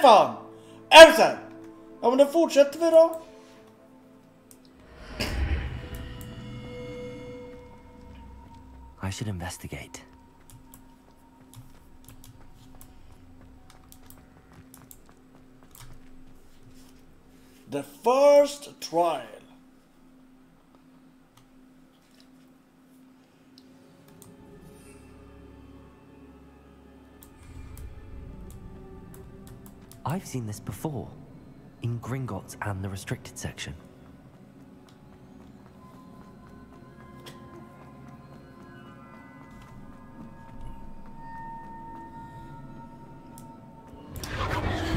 fan! Älsen! Ja men då fortsätter vi då. I should investigate. The first trial. I've seen this before, in Gringotts and the restricted section.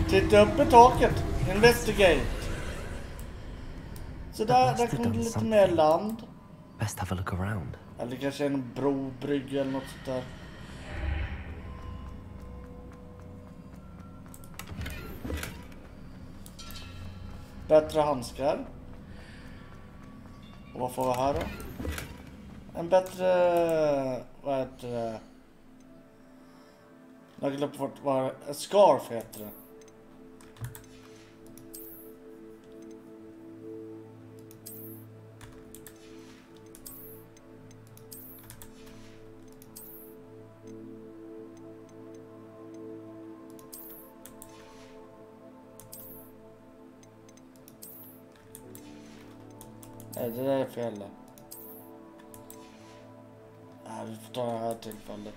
Titta upp i taket. Investigate. Så där kommer det lite mer land. Best have a look around. Eller kanske en bro, brygga eller något sånt där. Bättre handskar. Och vad får vi här då? En bättre... Vad heter det? Jag glömde bort vad... En scarf heter det. Nej, det där är fel. Nej, vi får ta det här tillfället.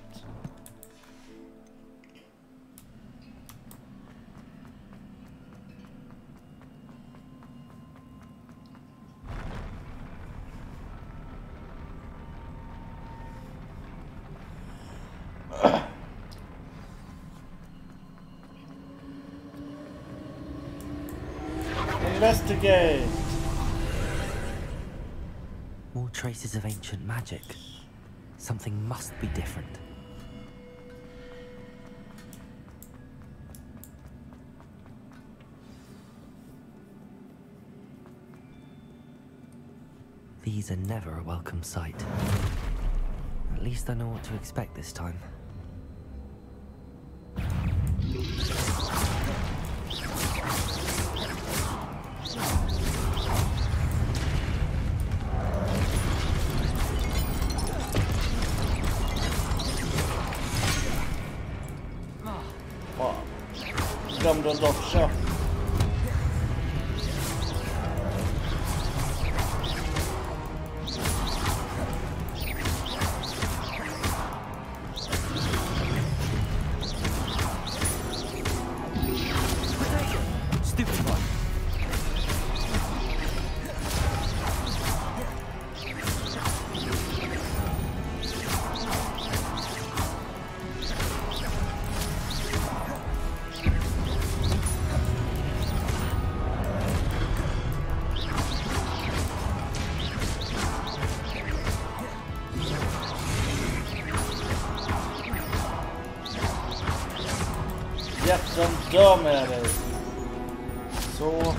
Investigate. More traces of ancient magic. Something must be different. These are never a welcome sight. At least I know what to expect this time. Glömde en dodge. Jätten dör med dig. Så.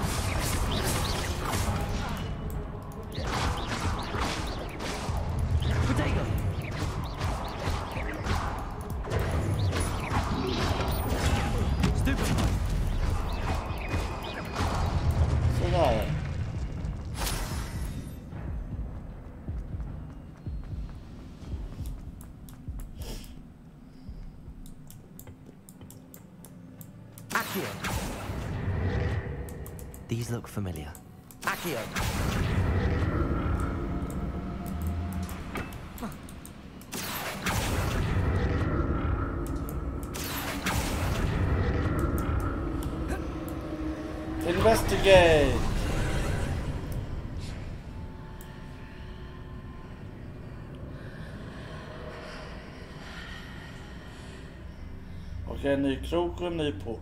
Sådär. These look familiar. Accio. Investigate. Okej, ny krok och ny port.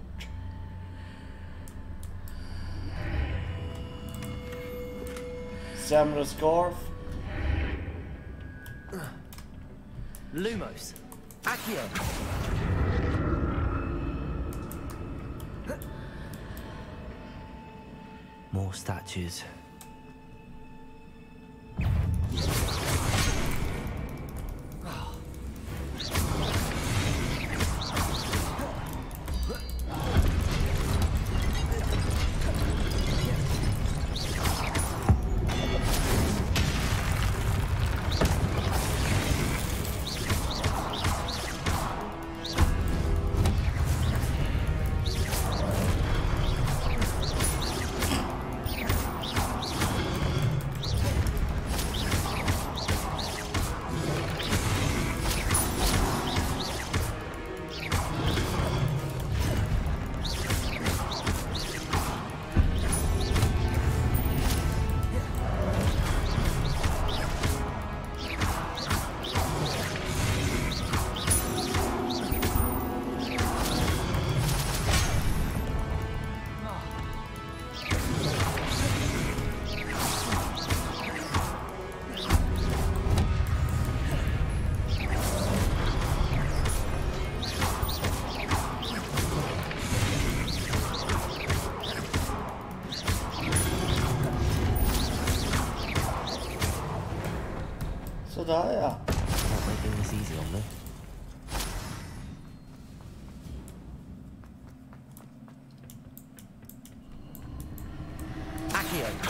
Sämre scarf. Lumos. Accio. More statues.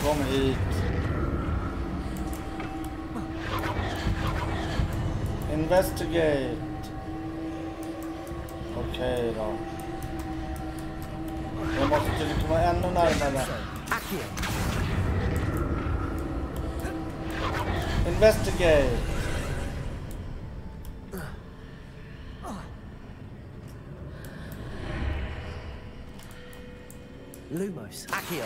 Kom hit. Investigate. Okej då. Jag måste tydligen komma ännu närmare. Accio. Investigate. Lumos. Accio.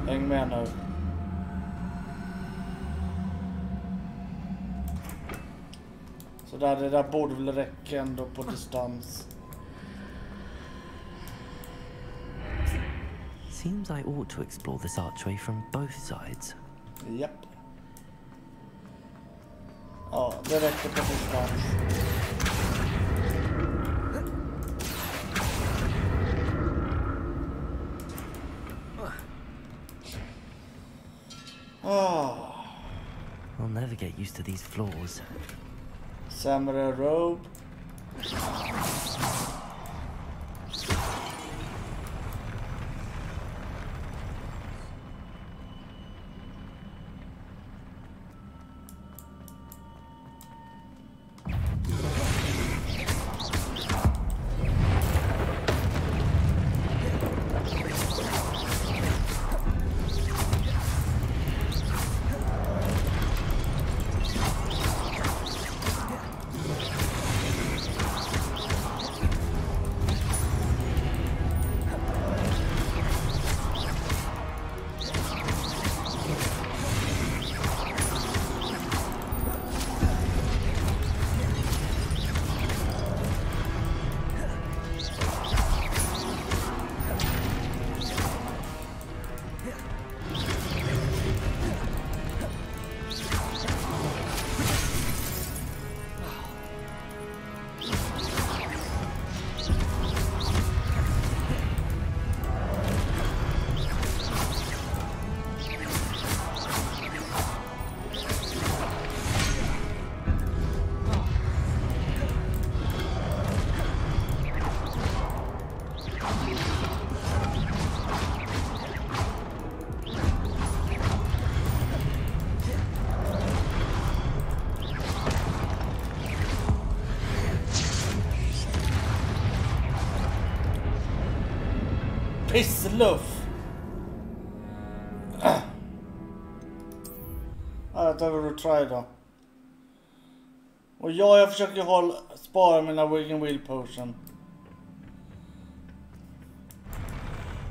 Häng med nu. Så där, det där borde väl räcka ändå på distans. Seems I ought to explore this archway from both sides. Japp. Ja, det räcker på distans. I'll never get used to these floors. Samurai robe. Pissluff. Jag tar väl try då. Och jag försöker spara mina Wigan Wheel Potion.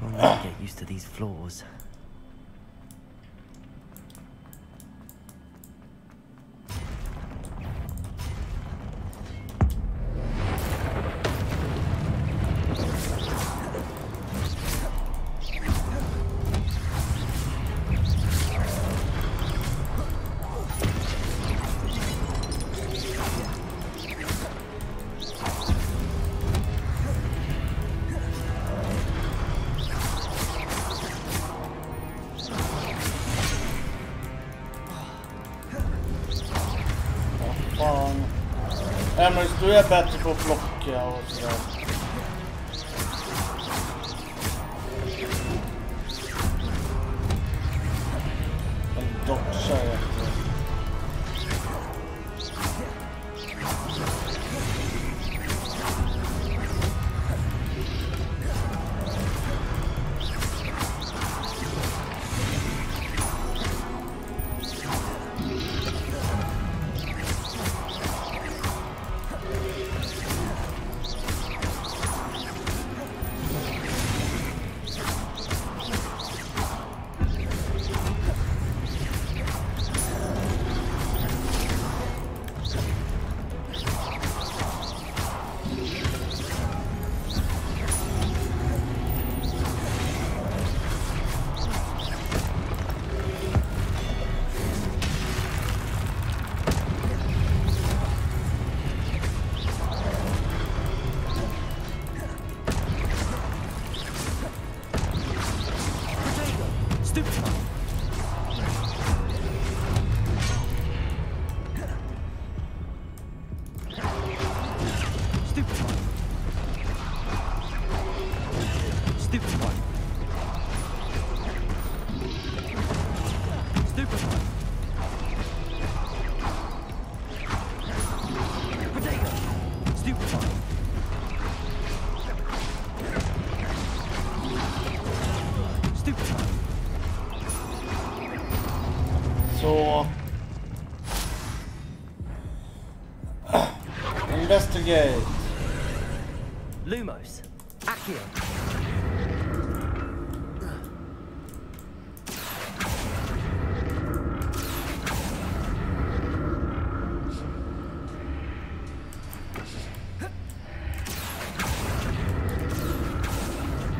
I'll never get used to these floors. Emerys, du är bättre på att blocka och sådär. En dodge är Investigate. Lumos. Accio.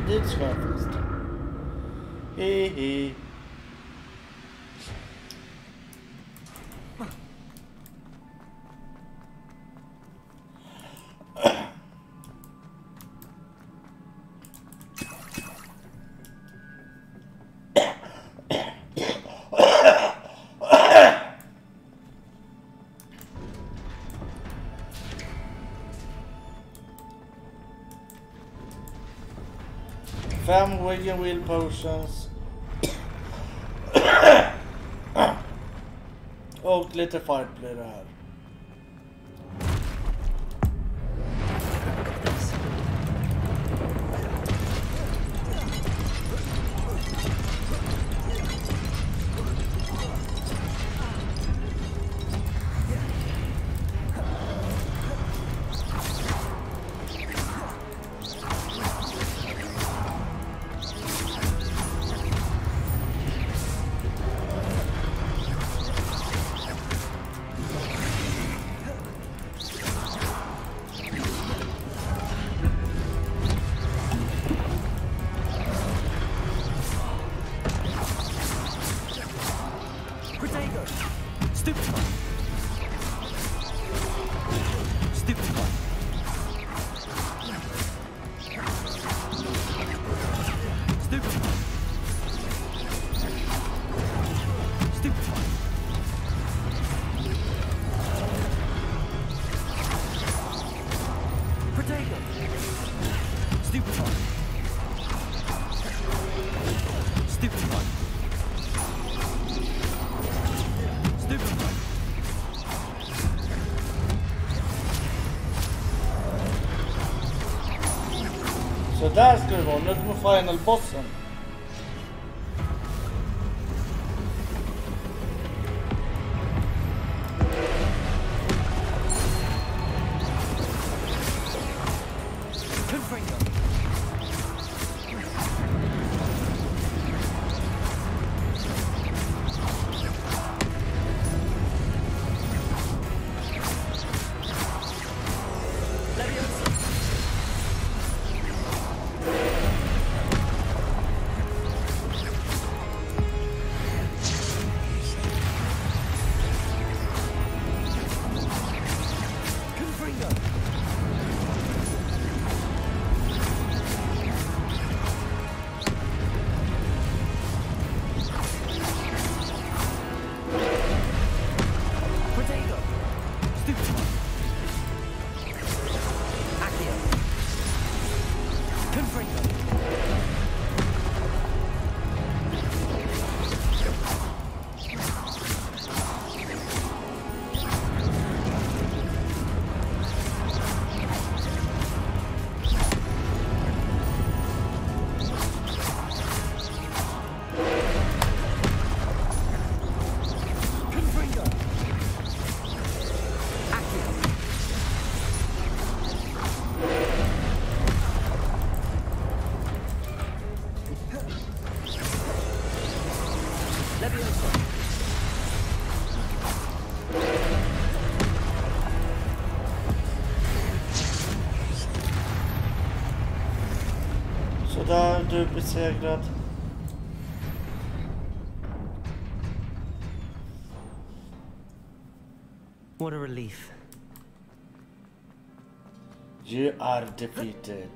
Dit ska jag förresten. Hehe. Fem Wigan Wheel Potions. Och lite fight blir det här. Så där ska det vara. Nu kommer final-bossen. Så där, du är besegrad. What a relief. You are defeated.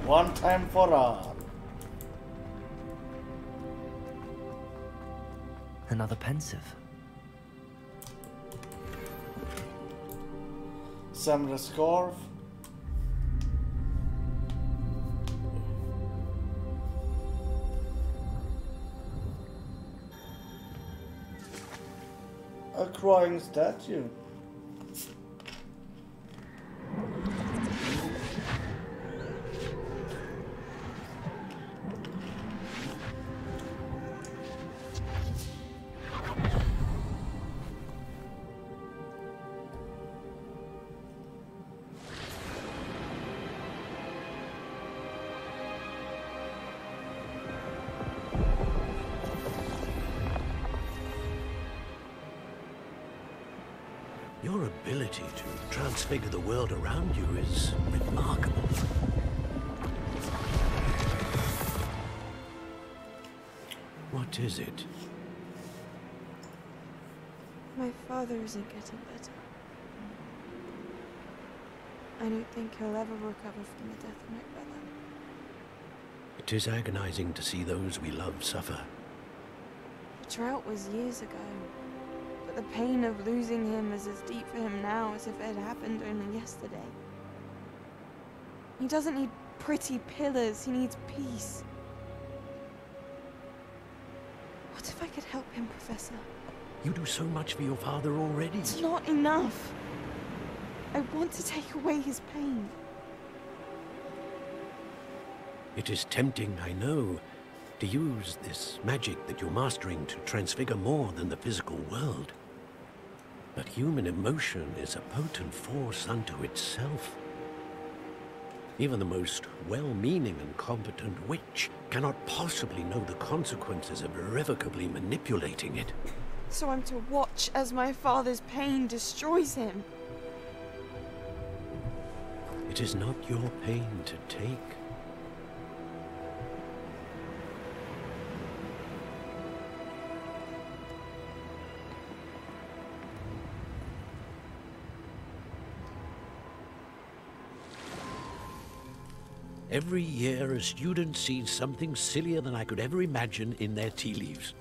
One time for all. Another pensive. Sämre scarf. A crying statue. ability to transfigure the world around you is remarkable. What is it? My father isn't getting better. I don't think he'll ever recover from the death of my brother. It is agonizing to see those we love suffer. The drought was years ago, but the pain of losing him is as deep for him now as if it had happened only yesterday. He doesn't need pretty pillars, he needs peace. What if I could help him, Professor? You do so much for your father already. It's not enough. I want to take away his pain. It is tempting, I know, to use this magic that you're mastering to transfigure more than the physical world. But human emotion is a potent force unto itself. Even the most well-meaning and competent witch cannot possibly know the consequences of irrevocably manipulating it. So I'm to watch as my father's pain destroys him. It is not your pain to take. Every year, a student sees something sillier than I could ever imagine in their tea leaves.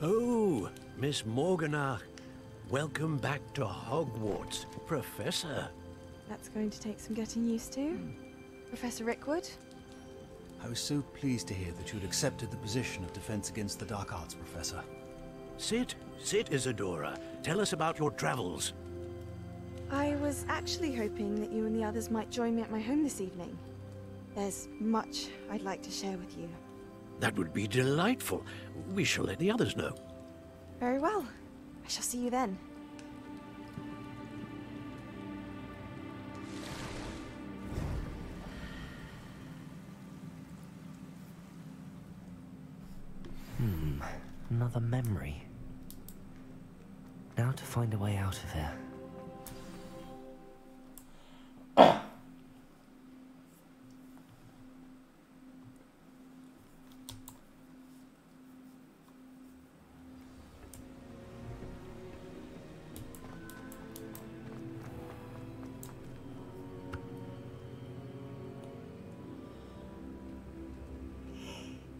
Oh, Miss Morganach, welcome back to Hogwarts, Professor. That's going to take some getting used to. Professor Rickwood? I was so pleased to hear that you'd accepted the position of Defense Against the Dark Arts, Professor. Sit, Isadora. Tell us about your travels. I was actually hoping that you and the others might join me at my home this evening. There's much I'd like to share with you. That would be delightful. We shall let the others know. Very well. I shall see you then. Another memory. Now to find a way out of here.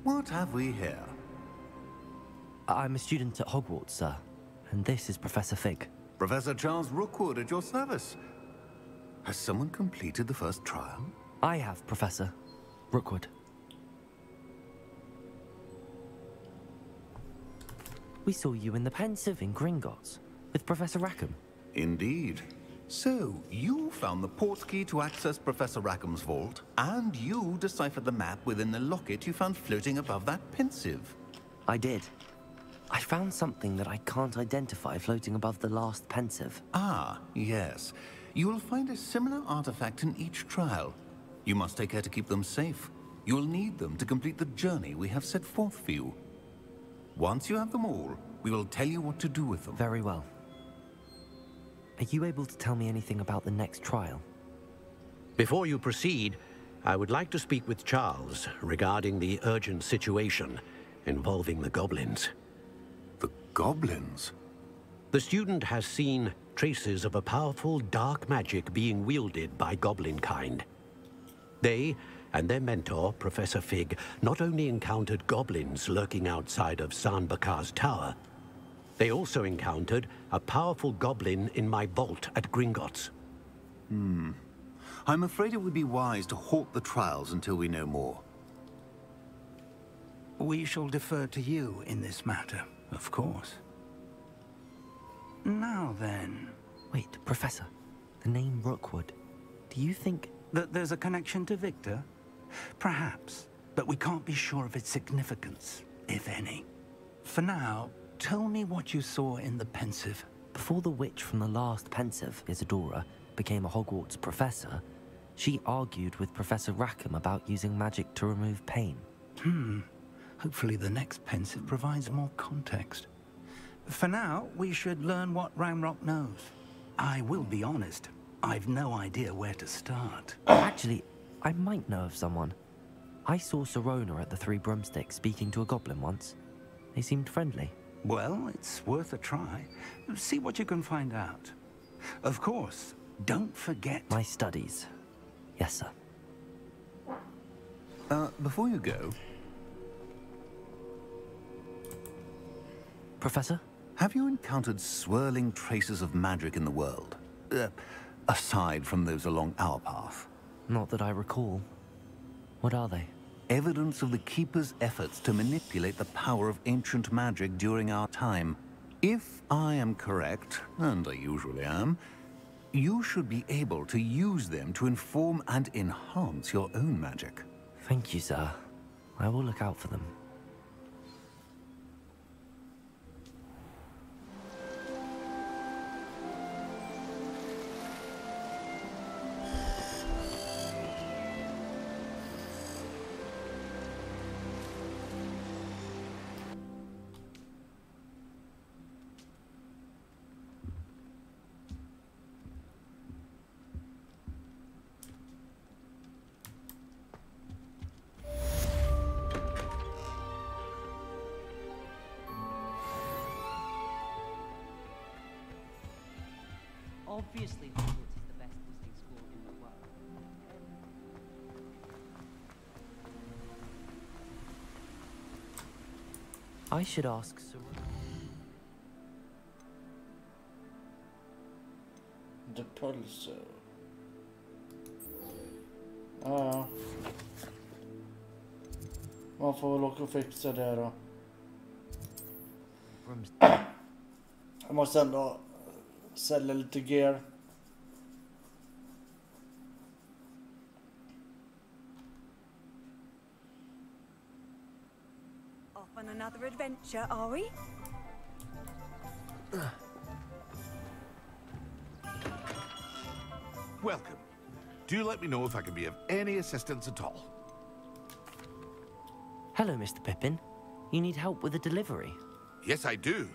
What have we here? I'm a student at Hogwarts, sir. And this is Professor Fig. Professor Charles Rookwood at your service. Has someone completed the first trial? I have, Professor Rookwood. We saw you in the Pensive in Gringotts with Professor Rackham. Indeed. So, you found the portkey to access Professor Rackham's vault, and you deciphered the map within the locket you found floating above that Pensive. I did. I found something that I can't identify floating above the last Pensive. Ah, yes. You will find a similar artifact in each trial. You must take care to keep them safe. You will need them to complete the journey we have set forth for you. Once you have them all, we will tell you what to do with them. Very well. Are you able to tell me anything about the next trial? Before you proceed, I would like to speak with Charles regarding the urgent situation involving the goblins. The goblins? The student has seen traces of a powerful dark magic being wielded by goblin kind. They and their mentor, Professor Fig, not only encountered goblins lurking outside of Sanbakar's tower, they also encountered a powerful goblin in my vault at Gringotts. I'm afraid it would be wise to halt the trials until we know more. We shall defer to you in this matter, of course. Now then... Wait, Professor. The name Rookwood. Do you think... that there's a connection to Victor? Perhaps, but we can't be sure of its significance, if any. For now, tell me what you saw in the Pensive. Before the witch from the last Pensive, Isadora, became a Hogwarts professor, she argued with Professor Rackham about using magic to remove pain. Hopefully the next Pensive provides more context. For now, we should learn what Ranrock knows. I will be honest. I've no idea where to start. Actually, I might know of someone. I saw Sirona at the Three Broomsticks speaking to a goblin once. They seemed friendly. Well, it's worth a try. See what you can find out. Of course, don't forget... My studies. Yes, sir. Before you go... Professor? Have you encountered swirling traces of magic in the world? Aside from those along our path? Not that I recall. What are they? Evidence of the Keeper's efforts to manipulate the power of ancient magic during our time. If I am correct, and I usually am, you should be able to use them to inform and enhance your own magic. Thank you, sir. I will look out for them. Obviously, Hogwarts is the best wizarding school in the world. I should ask Sirona. The pulsar. Ja. Man får väl åka och fixa det då. Jag måste ändå sälja lite gear. Off on another adventure, are we? Welcome. Do let me know if I can be of any assistance at all. Hello, Mr. Pippin. You need help with a delivery? Yes, I do.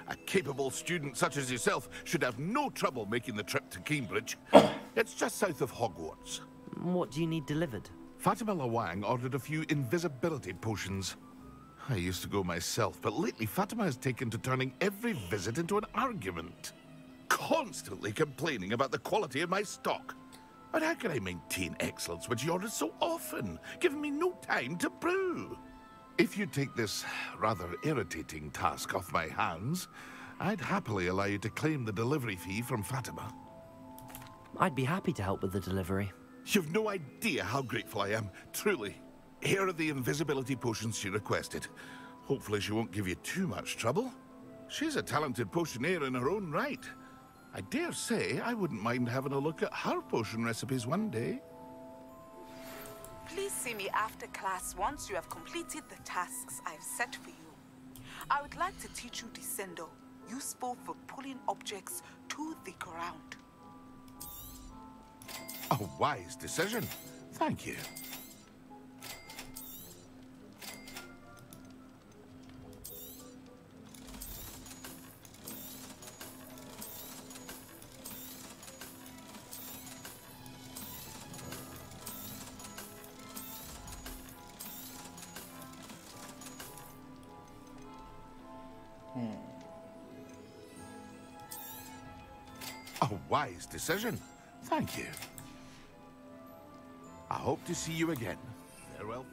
A capable student such as yourself should have no trouble making the trip to Cambridge. It's just south of Hogwarts. What do you need delivered? Fatima Lawang ordered a few invisibility potions. I used to go myself, but lately Fatima has taken to turning every visit into an argument. Constantly complaining about the quality of my stock. But how can I maintain excellence when she orders so often, giving me no time to brew? If you take this rather irritating task off my hands, I'd happily allow you to claim the delivery fee from Fatima. I'd be happy to help with the delivery. You've no idea how grateful I am, truly. Here are the invisibility potions she requested. Hopefully she won't give you too much trouble. She's a talented potioneer in her own right. I dare say I wouldn't mind having a look at her potion recipes one day. Please see me after class once you have completed the tasks I've set for you. I would like to teach you Descendo, useful for pulling objects to the ground. A wise decision. Thank you. A wise decision. Thank you. I hope to see you again. Farewell.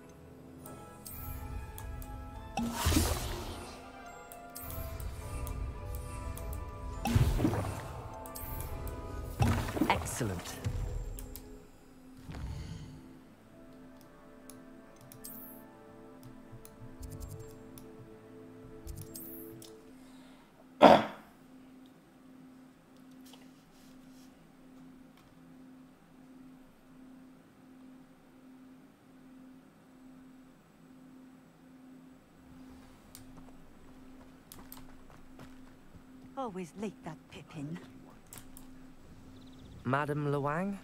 Excellent. Always late, that Pippin. Madam Lawang,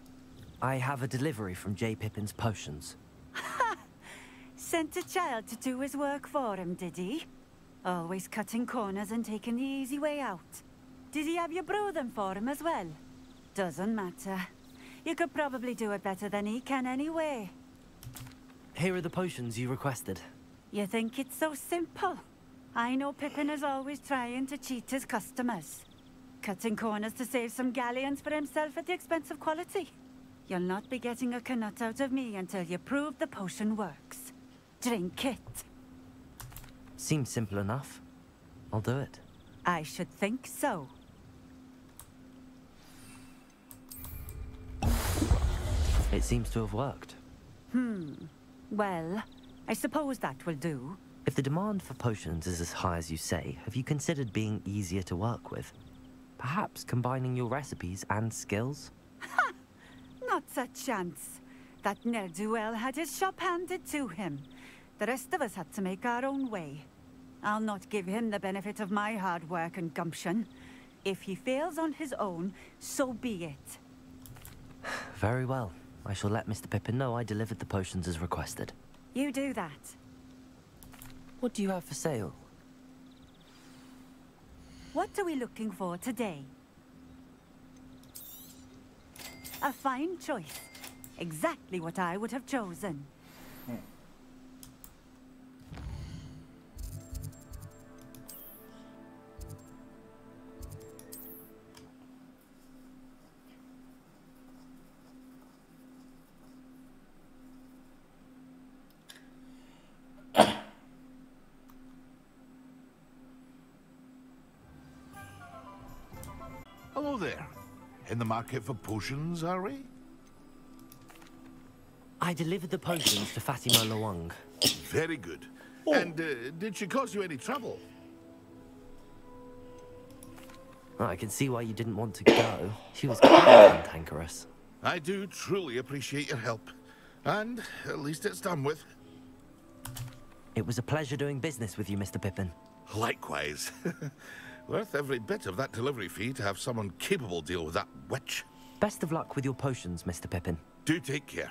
I have a delivery from J. Pippin's potions. Sent a child to do his work for him, did he? Always cutting corners and taking the easy way out. Did he have you brew them for him as well? Doesn't matter. You could probably do it better than he can anyway. Here are the potions you requested. You think it's so simple? I know Pippin is always trying to cheat his customers. Cutting corners to save some galleons for himself at the expense of quality. You'll not be getting a canut out of me until you prove the potion works. Drink it. Seems simple enough. I'll do it. I should think so. It seems to have worked. Well, I suppose that will do. If the demand for potions is as high as you say, have you considered being easier to work with? Perhaps combining your recipes and skills? Ha! Not a chance. That ne'er-do-well had his shop handed to him. The rest of us had to make our own way. I'll not give him the benefit of my hard work and gumption. If he fails on his own, so be it. Very well. I shall let Mr. Pippin know I delivered the potions as requested. You do that. What do you have for sale? What are we looking for today? A fine choice. Exactly what I would have chosen. Hello there. In the market for potions, are we? I delivered the potions to Fatima Lawang. Very good. Oh. And did she cause you any trouble? I can see why you didn't want to go. She was quite cantankerous. I do truly appreciate your help. And at least it's done with. It was a pleasure doing business with you, Mr. Pippin. Likewise. Worth every bit of that delivery fee to have someone capable deal with that witch. Best of luck with your potions, Mr. Pippin. Do take care.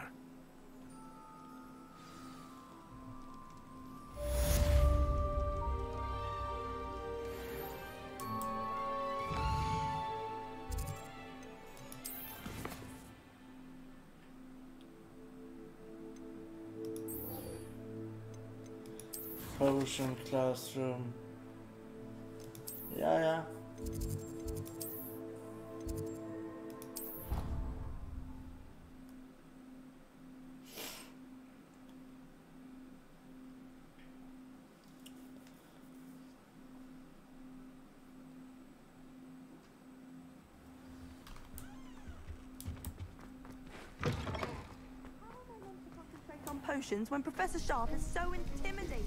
Potion classroom. Yeah. On potions when Professor Sharp is so intimidating.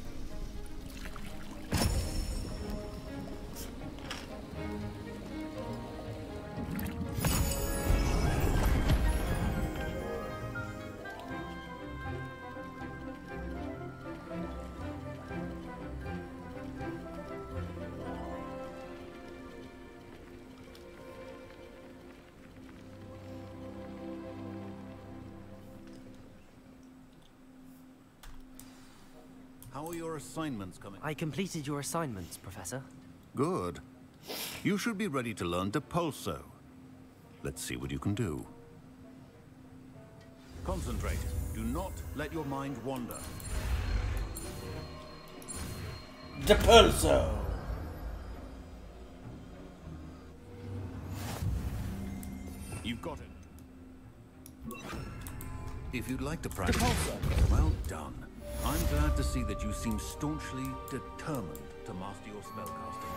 How are your assignments coming? I completed your assignments, Professor. Good. You should be ready to learn Depulso. Let's see what you can do. Concentrate. Do not let your mind wander. Depulso. You've got it. If you'd like to practice, Depulso. well done. I'm glad to see that you seem staunchly determined to master your spellcasting.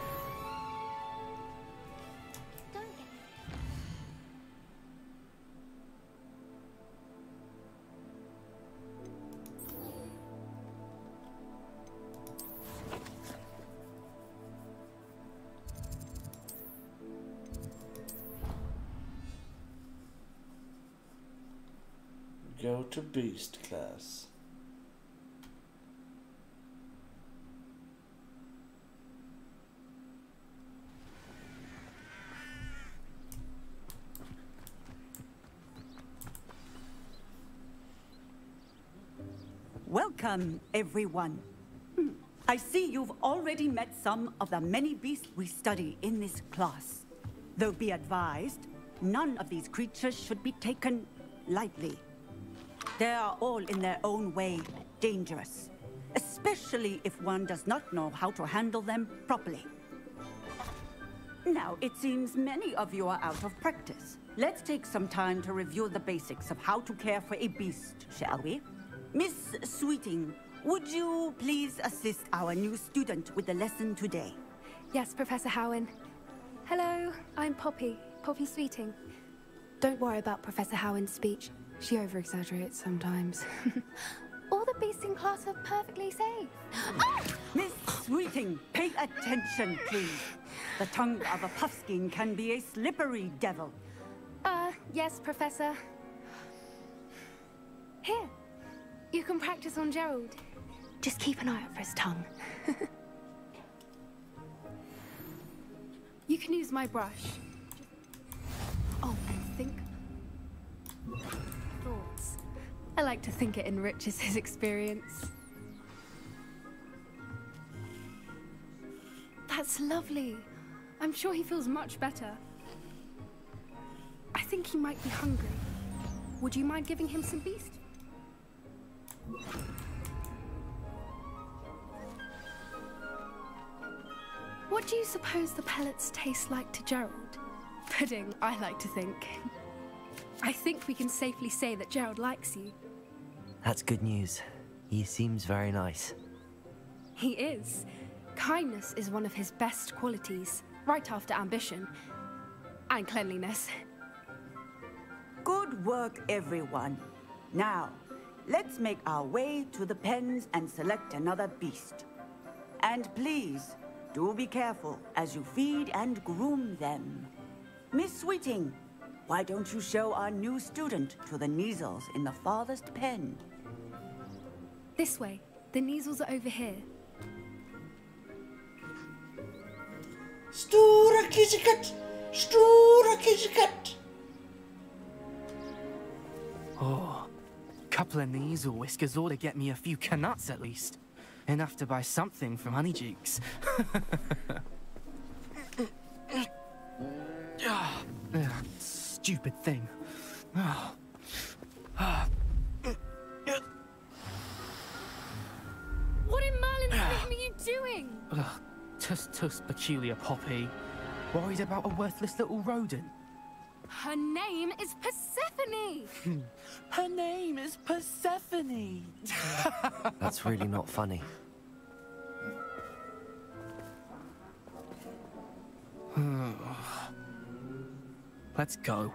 Go to Beast class. Welcome, everyone. I see you've already met some of the many beasts we study in this class. Though be advised, none of these creatures should be taken lightly. They are all in their own way dangerous, especially if one does not know how to handle them properly. Now, it seems many of you are out of practice. Let's take some time to review the basics of how to care for a beast, shall we? Miss Sweeting, would you please assist our new student with the lesson today? Yes, Professor Howen. Hello, I'm Poppy Sweeting. Don't worry about Professor Howen's speech. She over-exaggerates sometimes. All the beasts in class are perfectly safe. Ah! Miss Sweeting, pay attention, please. The tongue of a puffskein can be a slippery devil. Yes, Professor. Here, you can practice on Gerald. Just keep an eye out for his tongue. You can use my brush. Oh, think. Thoughts. I like to think it enriches his experience. That's lovely. I'm sure he feels much better. I think he might be hungry. Would you mind giving him some beast? What do you suppose the pellets taste like to Gerald? Pudding, I like to think. I think we can safely say that Gerald likes you. That's good news. He seems very nice. He is. Kindness is one of his best qualities, right after ambition. And cleanliness. Good work, everyone. Now, let's make our way to the pens and select another beast. And please, do be careful as you feed and groom them. Miss Sweeting, why don't you show our new student to the Neasels in the farthest pen? This way. The Neasels are over here. Stora kissekatt! Stora kissekatt! Oh, couple of Neasel whiskers ought to get me a few canuts at least. Enough to buy something from Honeydukes. Stupid thing. What in Merlin's name are you doing? Tuss peculiar Poppy. Worried about a worthless little rodent. Her name is Persephone! Her name is Persephone! That's really not funny. Let's go.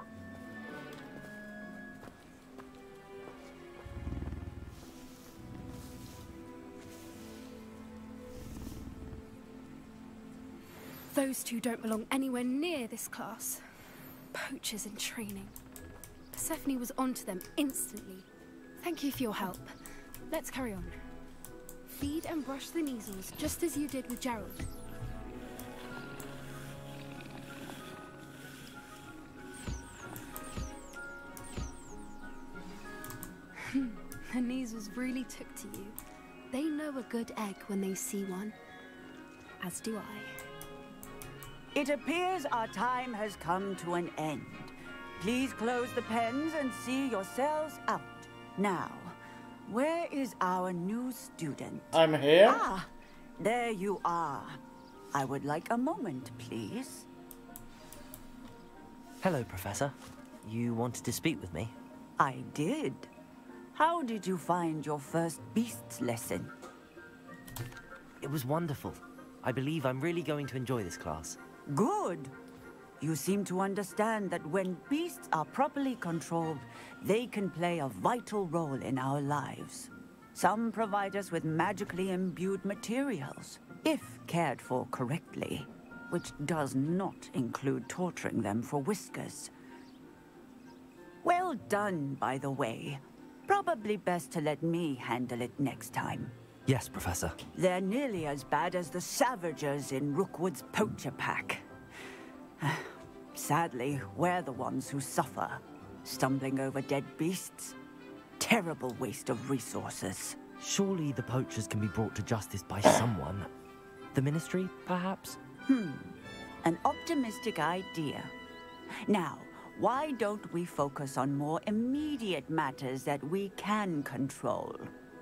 Those two don't belong anywhere near this class. Poachers in training. Persephone was onto them instantly. Thank you for your help. Let's carry on. Feed and brush the Neasels, just as you did with Gerald. The Neasels really took to you. They know a good egg when they see one. As do I. It appears our time has come to an end. Please close the pens and see yourselves out. Now, where is our new student? I'm here. Ah, there you are. I would like a moment, please. Hello, Professor. You wanted to speak with me? I did. How did you find your first beasts lesson? It was wonderful. I believe I'm really going to enjoy this class. Good. You seem to understand that when beasts are properly controlled, they can play a vital role in our lives. Some provide us with magically imbued materials, if cared for correctly, which does not include torturing them for whiskers. Well done, by the way. Probably best to let me handle it next time. Yes, Professor. They're nearly as bad as the Savagers in Rookwood's poacher pack. Sadly, we're the ones who suffer, stumbling over dead beasts. Terrible waste of resources. Surely the poachers can be brought to justice by someone. The Ministry, perhaps? An optimistic idea. Now, why don't we focus on more immediate matters that we can control?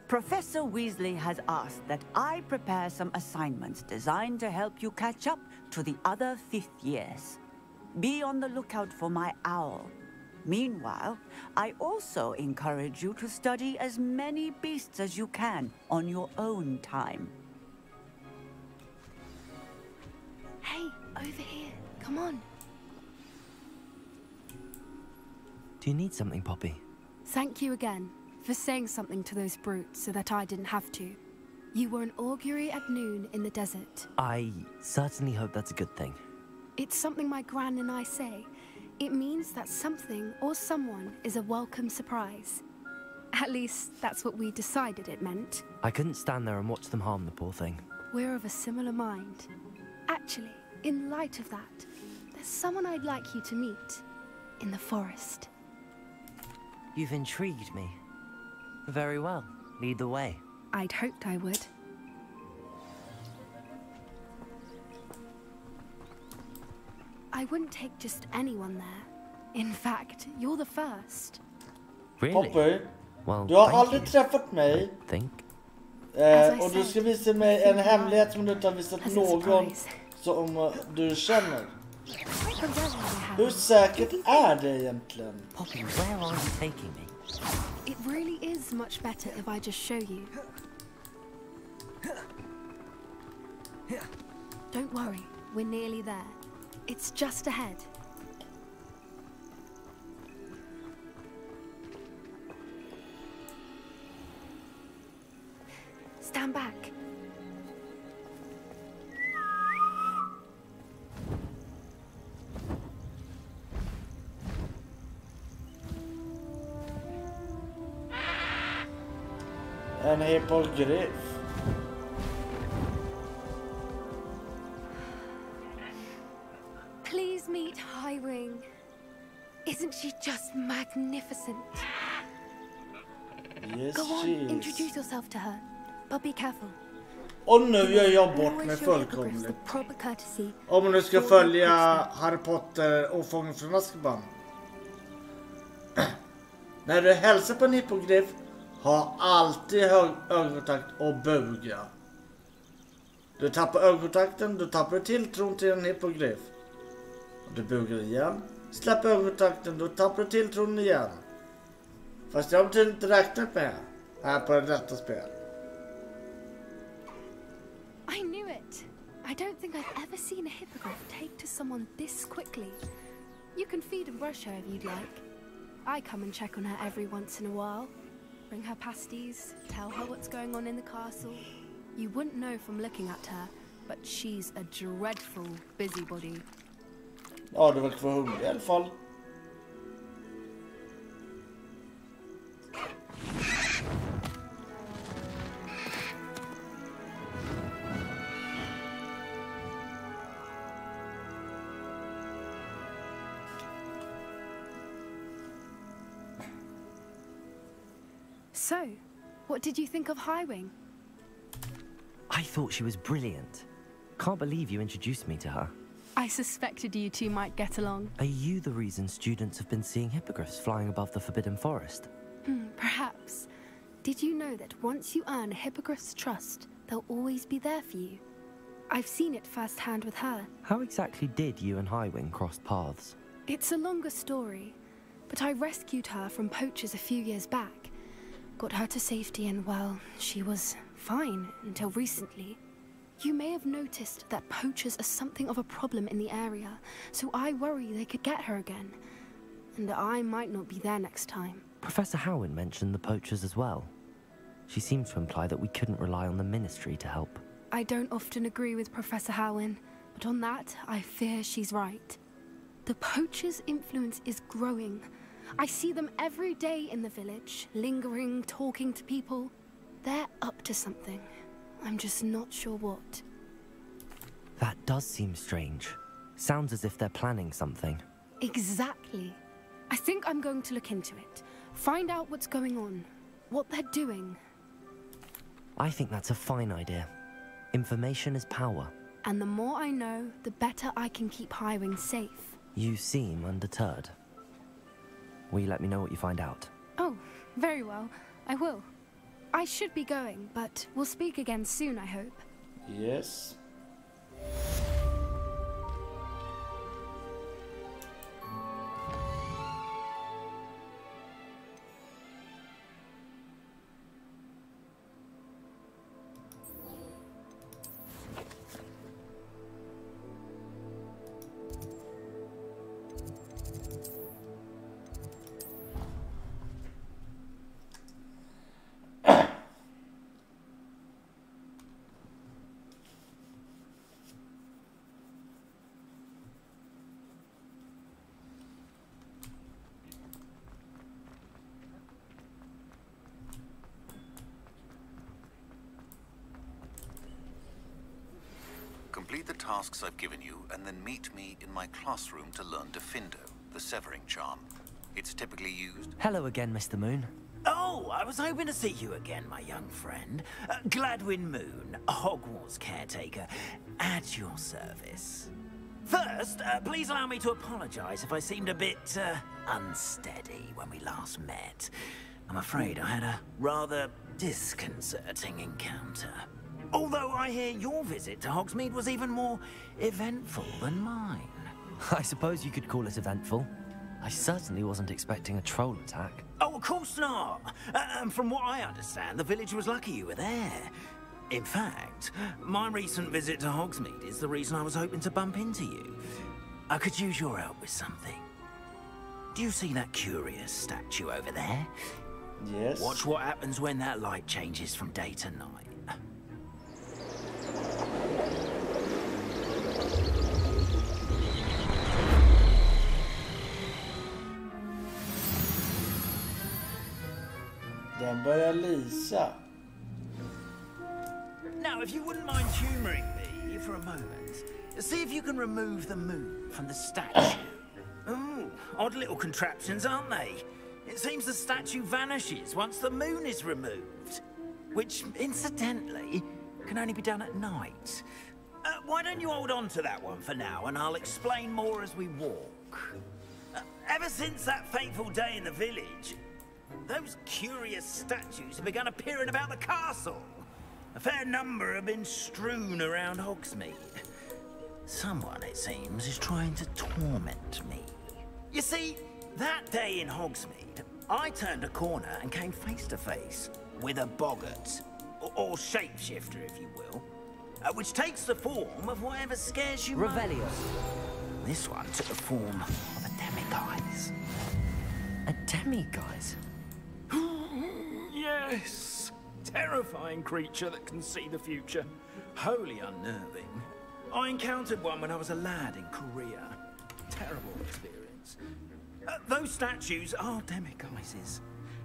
Professor Weasley has asked that I prepare some assignments designed to help you catch up to the other 5th years. Be on the lookout for my owl. Meanwhile, I also encourage you to study as many beasts as you can on your own time. Hey, over here. Come on. Do you need something, Poppy? Thank you again for saying something to those brutes so that I didn't have to. You were an augury at noon in the desert. I certainly hope that's a good thing. It's something my gran and I say. It means that something or someone is a welcome surprise. At least, that's what we decided it meant. I couldn't stand there and watch them harm the poor thing. We're of a similar mind. Actually, in light of that, there's someone I'd like you to meet. In the forest. You've intrigued me. Very well. Lead the way. I'd hoped I would. I wouldn't take just anyone there. In fact, you're the first. Really? Poppy, Well, du har thank aldrig you. träffat mig. I think. Och du ska visa mig en hemlighet som du inte har visat någon som du känner. Hur säkert är det egentligen? Poppy, where are you taking me? It really is much better if I just show you. Don't worry, we're nearly there. It's just ahead. Stand back. En hippogriff. Please meet Highwing. Isn't she just magnificent? Yes, Go on, she is. introduce yourself to her. But be careful. Och nu gör jag bort mig Always show hippogriffs fullkomligt. the proper courtesy. Om man nu ska before you följa approach them. Harry Potter och Fången från Azkaban. När du hälsar på en hippogriff, ha alltid hög ögonkontakt och buga. Du tappar ögonkontakten, du tappar tilltron till en hippogriff. Och du bugar igen, släpper ögonkontakten, då tappar du tilltron igen. Fast jag har tydligen inte räknat med här på detta spel. I knew it. I don't think I've ever seen a hippogriff take to someone this quickly. You can feed and brush her if you'd like. I come and check on her every once in a while. Bring her pasties, tell her what's going on in the castle. You wouldn't know from looking at her, but she's a dreadful busybody. Ja, du verkar vara hungrig i alla fall. So, what did you think of Highwing? I thought she was brilliant. Can't believe you introduced me to her. I suspected you two might get along. Are you the reason students have been seeing hippogriffs flying above the Forbidden Forest? Perhaps. Did you know that once you earn a hippogriff's trust, they'll always be there for you? I've seen it firsthand with her. How exactly did you and Highwing cross paths? It's a longer story, but I rescued her from poachers a few years back. Got her to safety and, well, she was fine until recently. You may have noticed that poachers are something of a problem in the area, so I worry they could get her again. And I might not be there next time. Professor Howin mentioned the poachers as well. She seemed to imply that we couldn't rely on the Ministry to help. I don't often agree with Professor Howin, but on that, I fear she's right. The poachers' influence is growing. I see them every day in the village, lingering, talking to people. They're up to something. I'm just not sure what. That does seem strange. Sounds as if they're planning something. Exactly. I think I'm going to look into it. Find out what's going on. What they're doing. I think that's a fine idea. Information is power. And the more I know, the better I can keep Highwing safe. You seem undeterred. Will you let me know what you find out? Oh, very well. I will. I should be going, but we'll speak again soon, I hope. Yes. Complete the tasks I've given you, and then meet me in my classroom to learn Defindo, the severing charm. It's typically used... Hello again, Mr. Moon. Oh, I was hoping to see you again, my young friend. Gladwin Moon, Hogwarts caretaker, at your service. First, please allow me to apologize if I seemed a bit, unsteady when we last met. I'm afraid I had a rather disconcerting encounter. Although I hear your visit to Hogsmeade was even more eventful than mine. I suppose you could call it eventful. I certainly wasn't expecting a troll attack. Oh, of course not. And from what I understand, the village was lucky you were there. In fact, my recent visit to Hogsmeade is the reason I was hoping to bump into you. I could use your help with something. Do you see that curious statue over there? Yes. Watch what happens when that light changes from day to night. Den börjar lysa. Now, if you wouldn't mind humoring me for a moment, see if you can remove the moon from the statue. Ooh, odd little contraptions, aren't they? It seems the statue vanishes once the moon is removed, which, incidentally, can only be done at night. Why don't you hold on to that one for now, and I'll explain more as we walk. Ever since that fateful day in the village, those curious statues have begun appearing about the castle. A fair number have been strewn around Hogsmeade. Someone, it seems, is trying to torment me. You see, that day in Hogsmeade, I turned a corner and came face to face with a boggart, or shapeshifter, if you will, which takes the form of whatever scares you most. Revelio. This one took the form of a demiguise. A demiguise? Yes! Terrifying creature that can see the future. Wholly unnerving. I encountered one when I was a lad in Korea. Terrible experience. Those statues are demiguises.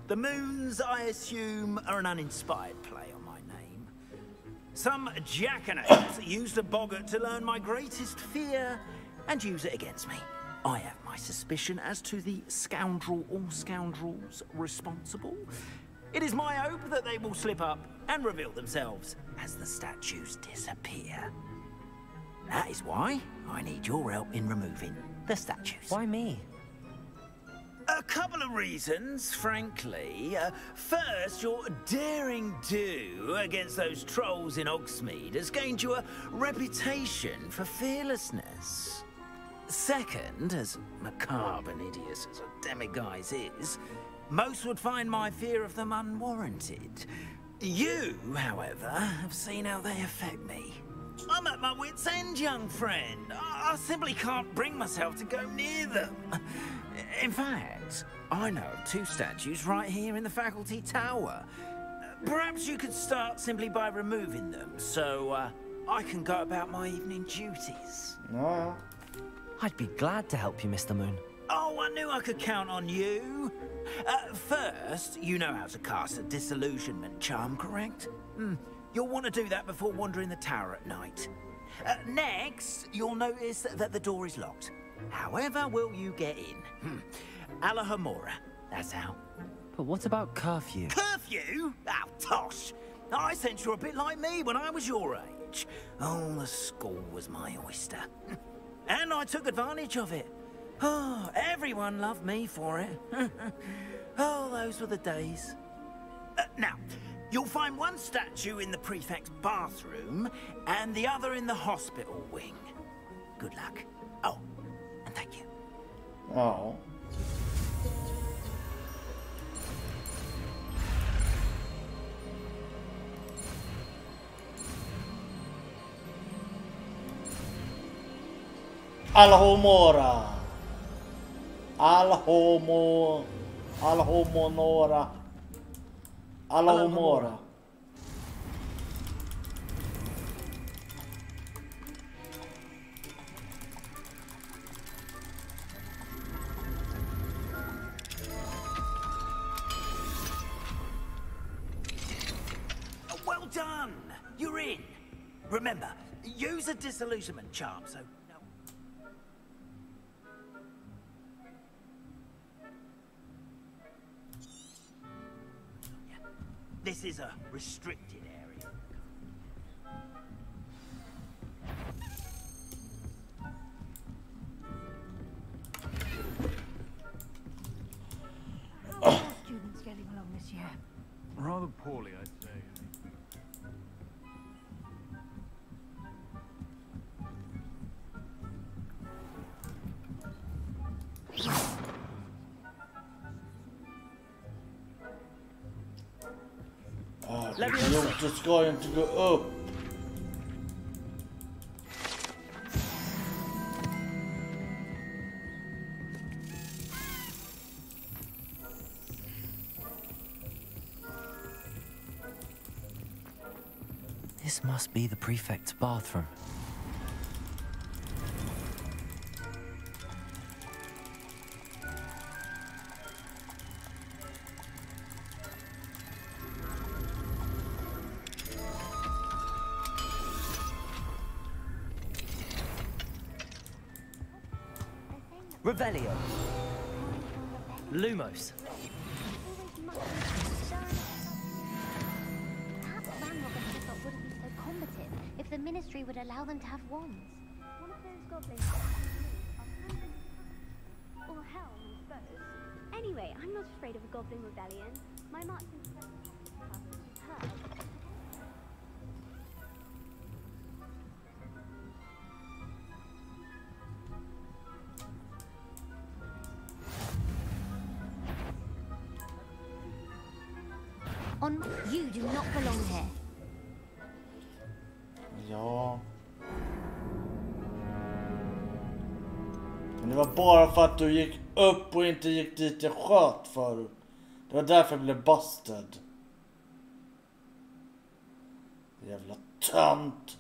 The moons, I assume, are an uninspired play on my name. Some jackanapes used a boggart to learn my greatest fear and use it against me. I have my suspicion as to the scoundrel or scoundrels responsible. It is my hope that they will slip up and reveal themselves as the statues disappear. That is why I need your help in removing the statues. Why me? A couple of reasons, frankly. First, your daring do against those trolls in Hogsmeade has gained you a reputation for fearlessness. Second, as macabre and hideous as a demiguise is, most would find my fear of them unwarranted. You, however, have seen how they affect me. I'm at my wit's end, young friend. I simply can't bring myself to go near them. In fact, I know of two statues right here in the faculty tower. Perhaps you could start simply by removing them, so I can go about my evening duties. No. I'd be glad to help you, Mr. Moon. Oh, I knew I could count on you. First, you know how to cast a disillusionment charm, correct? You'll want to do that before wandering the tower at night. Next, you'll notice that the door is locked. However will you get in? Alahomora, that's how. But what about curfew? Curfew? Oh, tosh. I sense you're a bit like me when I was your age. Oh, the school was my oyster. And I took advantage of it. Oh, everyone loved me for it. Oh, those were the days. Now, you'll find one statue in the prefect's bathroom and the other in the hospital wing. Good luck. Oh, and thank you. Ja. Alhomora. Alhomonora. Alhomora. Well done! You're in. Remember, use a disillusionment charm, so... This is a restricted area. How are students getting along this year? Rather poorly, I'd say. Låter ska inte gå upp. This must be the prefect's bathroom. Revelio. Lumos. Perhaps Ramrock and Hilltop wouldn't be so combative if the Ministry would allow them to have wands. One of those goblins or hell, I suppose. Anyway, I'm not afraid of a goblin rebellion. My marksman her. You do not belong here. Ja. Men det var bara för att du gick upp och inte gick dit jag sköt förut. Det var därför jag blev busted. Jävla tönt.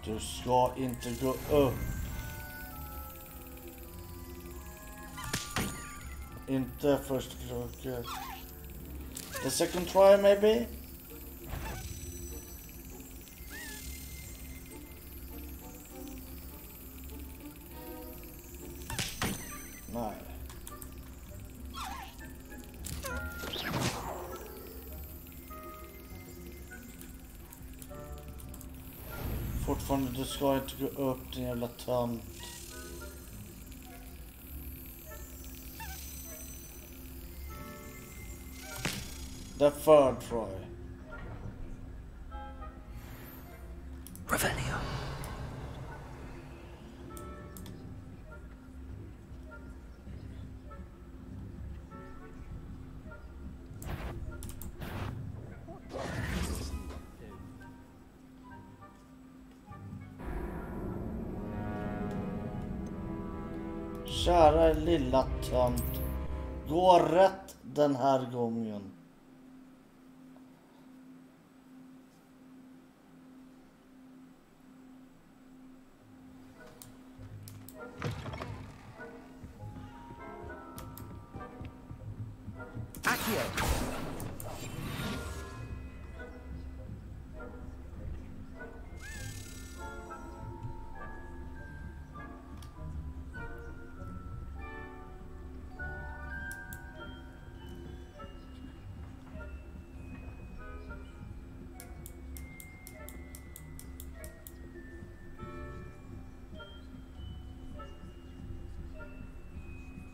Du ska inte gå upp. Inte först försöket. The second try maybe? Nej. Fortfarande, du ska inte gå upp, din jävla tönt. The third try. Revelio. Kära lilla tönt. Gå rätt den här gången.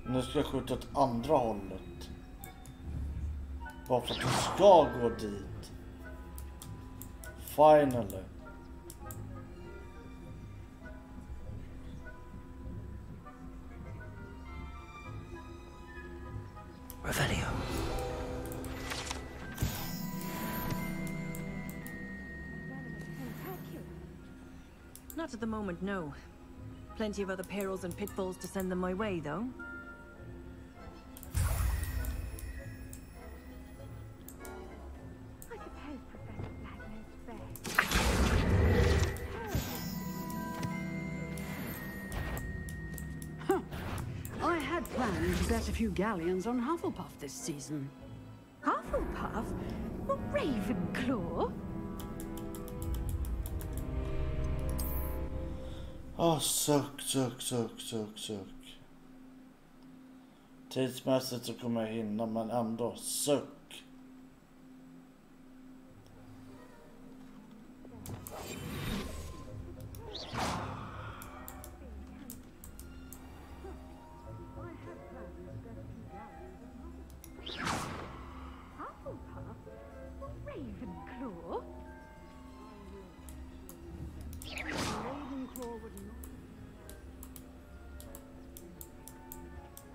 Nu ska jag skjuta åt andra hållet. Bara för att du ska gå dit. Finally. Revelio. Not at the moment, no. Plenty of other perils and pitfalls to send them my way, though. I had planned to bet a few galleons on Hufflepuff this season. Hufflepuff? Well, Ravenclaw? Suck. Tidsmässigt så kommer jag hinna, men ändå suck.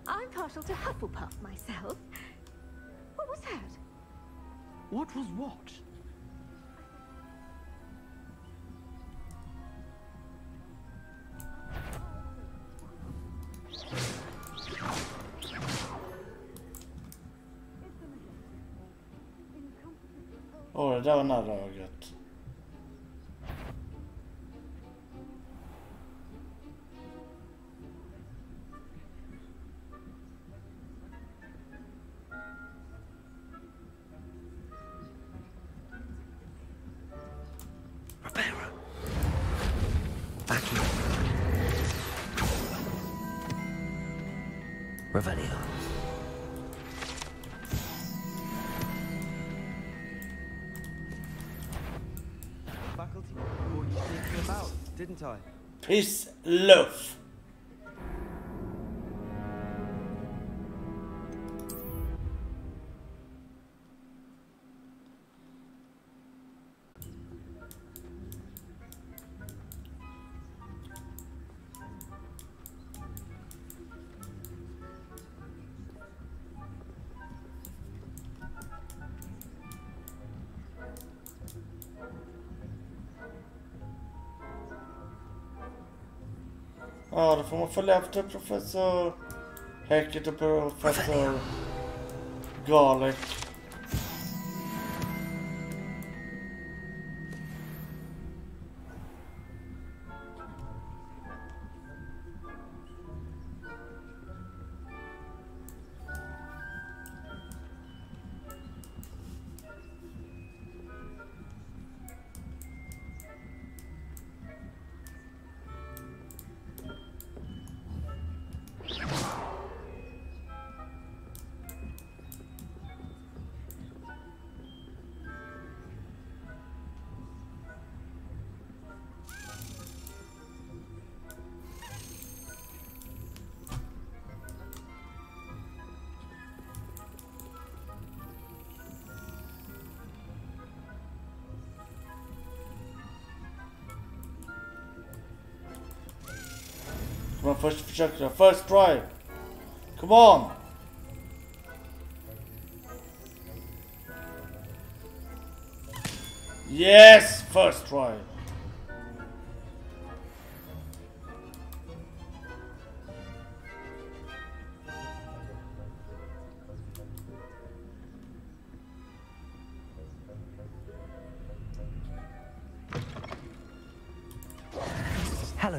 I'm partial to Hufflepuff myself. What was that? What was what? Åh, det där var nära ögat. Revelio. Faculty, what you thinking about, didn't I? Piss luff. Ja, då får man följa efter professor Hackett och professor Garlic. Come on, first check, first try. Come on. Yes, first try.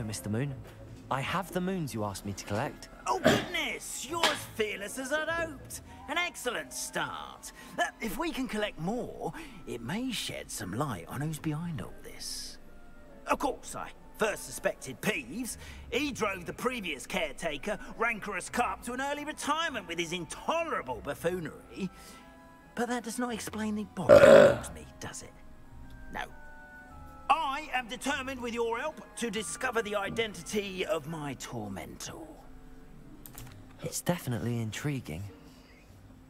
Hello, Mr. Moon. I have the moons you asked me to collect. Oh, goodness! You're as fearless as I'd hoped. An excellent start. If we can collect more, it may shed some light on who's behind all this. Of course, I first suspected Peeves. He drove the previous caretaker, Rancorous Carp, to an early retirement with his intolerable buffoonery. But that does not explain the body that me, does it? No. I am determined, with your help, to discover the identity of my tormentor. It's definitely intriguing.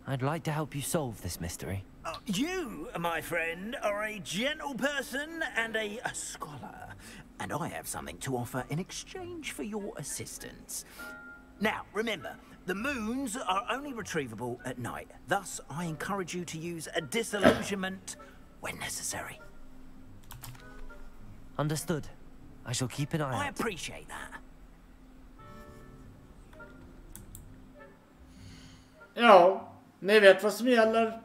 I'd like to help you solve this mystery. You, my friend, are a gentle person and a scholar, and I have something to offer in exchange for your assistance. Now, remember, the moons are only retrievable at night. Thus, I encourage you to use a disillusionment when necessary. Understood. I shall keep an eye out. I appreciate that. Ja, ni vet vad som gäller.